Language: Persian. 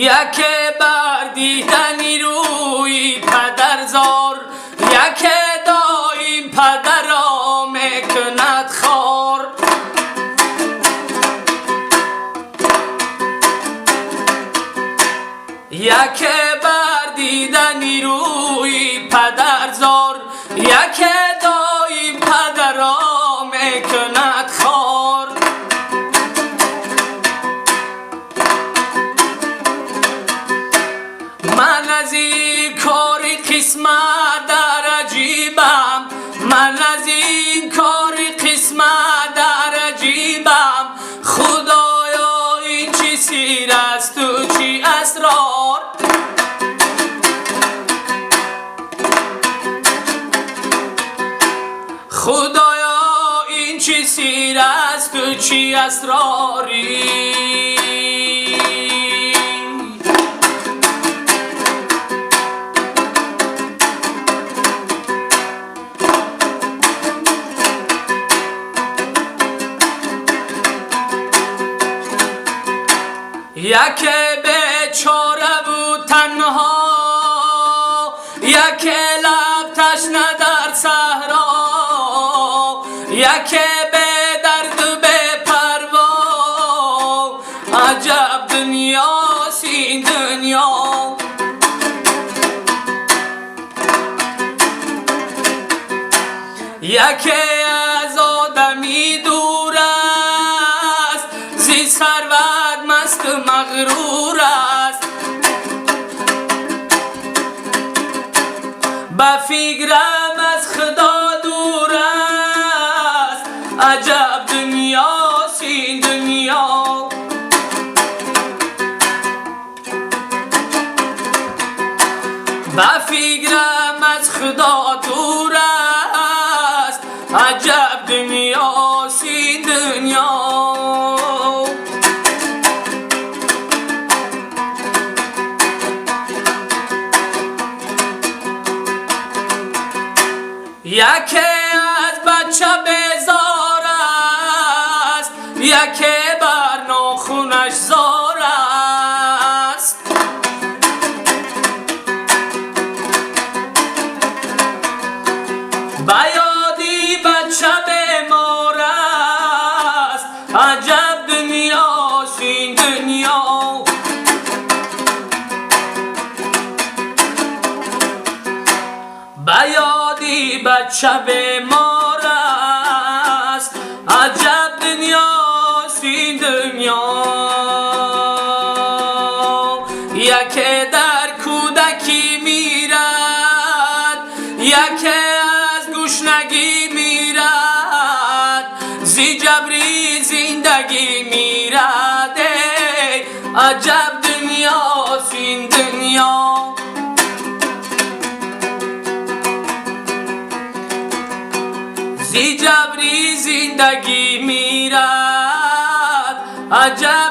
یک بر دیدنی روی پدرزار، یک دایم پدر را میکند خوار. یک بر دیدنی روی پدرزار، یک دایم پدر را میکند خوار. من از این کار قسمت در عجیبم، من از این کار قسمت در عجیبم. خدایا این چی سیر است و چی اسرار. خدایا این چی سیر است و چی اسراری. یک بیچاره بود تنها، یک لب تشنه در صحرا، یک بی درد و بی پروا. عجب دنیاست این دنیا. یکی از آدمی دور است، زی ثروت مست و مغرور است. به فکرم از خدا دور است. عجب دنیاست این دنیا. به فکرم از خدا دور است. عجب دنیاست این دنیا. یکی از بچه بیزار است، یکی بر ناخونش زار است. به یادی بچه بیمار است. عجب دنیاست این دنیا. به یادی بچه بیمار است. عجب دنیاست این دنیا. یکی در کودکی میرد، یکی از گشنگی میرد. زی جبری زندگی میرد. عجب دنیاست این دنیا. زی جبری زندگی میرد. عجب